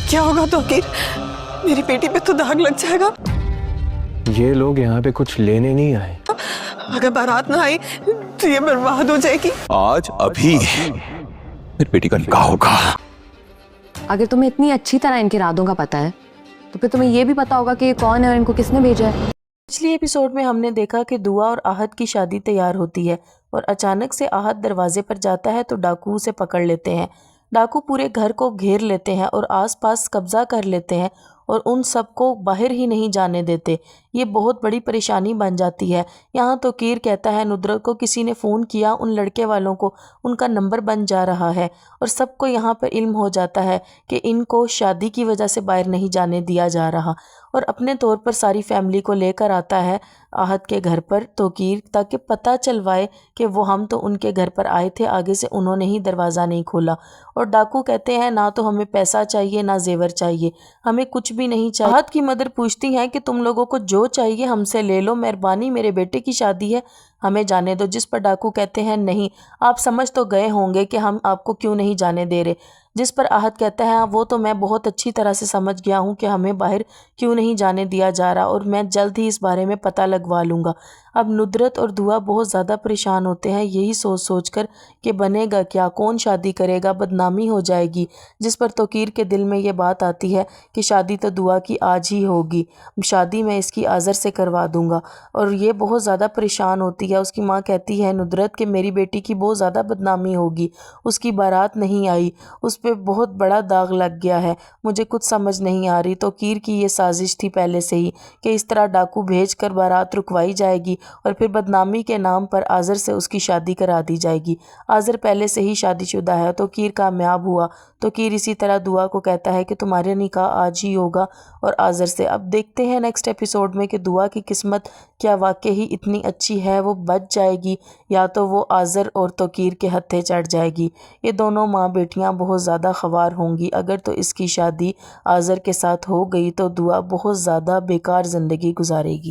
क्या होगा तौकीर? मेरी बेटी पे तो दाग लग जाएगा। ये लोग यहाँ पे कुछ लेने नहीं आए। अगर बारात ना आई तो ये बर्बाद हो जाएगी। आज अभी मेरी बेटी का निकाह होगा। अगर तुम्हें इतनी अच्छी तरह इनके इरादों का पता है तो फिर तुम्हें ये भी पता होगा कि ये कौन है और इनको किसने भेजा है। पिछली एपिसोड में हमने देखा कि दुआ और आहत की शादी तैयार होती है और अचानक से आहत दरवाजे पर जाता है तो डाकू उसे पकड़ लेते हैं। डाकू पूरे घर को घेर लेते हैं और आसपास कब्जा कर लेते हैं और उन सबको बाहर ही नहीं जाने देते। ये बहुत बड़ी परेशानी बन जाती है। यहाँ तो कीर कहता है नुदरत को किसी ने फ़ोन किया, उन लड़के वालों को उनका नंबर बन जा रहा है और सबको यहाँ पर इल्म हो जाता है कि इनको शादी की वजह से बाहर नहीं जाने दिया जा रहा और अपने तौर पर सारी फैमिली को लेकर आता है आहत के घर पर तौकीर, ताकि पता चलवाए कि वो हम तो उनके घर पर आए थे, आगे से उन्होंने ही दरवाज़ा नहीं खोला। और डाकू कहते हैं ना तो हमें पैसा चाहिए ना जेवर चाहिए, हमें कुछ भी नहीं चाहिए। आहत की मदर पूछती हैं कि तुम लोगों को जो चाहिए हमसे ले लो, मेहरबानी मेरे बेटे की शादी है, हमें जाने दो। जिस पर डाकू कहते हैं नहीं, आप समझ तो गए होंगे कि हम आपको क्यों नहीं जाने दे रहे। जिस पर आहत कहता है वो तो मैं बहुत अच्छी तरह से समझ गया हूँ कि हमें बाहर क्यों नहीं जाने दिया जा रहा और मैं जल्द ही इस बारे में पता लगवा लूँगा। अब नुदरत और दुआ बहुत ज़्यादा परेशान होते हैं यही सोच सोच कर कि बनेगा क्या, कौन शादी करेगा, बदनामी हो जाएगी। जिस पर तौकीर के दिल में ये बात आती है कि शादी तो दुआ की आज ही होगी, शादी मैं इसकी आज़र से करवा दूँगा। और ये बहुत ज़्यादा परेशान होती है। उसकी माँ कहती है नुदरत कि मेरी बेटी की बहुत ज़्यादा बदनामी होगी, उसकी बारात नहीं आई, उस पर बहुत बड़ा दाग लग गया है, मुझे कुछ समझ नहीं आ रही। तौकीर की ये साजिश थी पहले से ही कि इस तरह डाकू भेज कर बारात रुकवाई जाएगी और फिर बदनामी के नाम पर आज़र से उसकी शादी करा दी जाएगी। आज़र पहले से ही शादीशुदा है। तौकीर कामयाब हुआ। तौकीर इसी तरह दुआ को कहता है कि तुम्हारा निकाह आज ही होगा और आज़र से। अब देखते हैं नेक्स्ट एपिसोड में कि दुआ की किस्मत क्या वाकई ही इतनी अच्छी है, वो बच जाएगी या तो वो आज़र और तौकीर के हत्थे चढ़ जाएगी। ये दोनों माँ बेटियाँ बहुत ज़्यादा ख्वार होंगी। अगर तो इसकी शादी आज़र के साथ हो गई तो दुआ बहुत ज़्यादा बेकार ज़िंदगी गुजारेगी।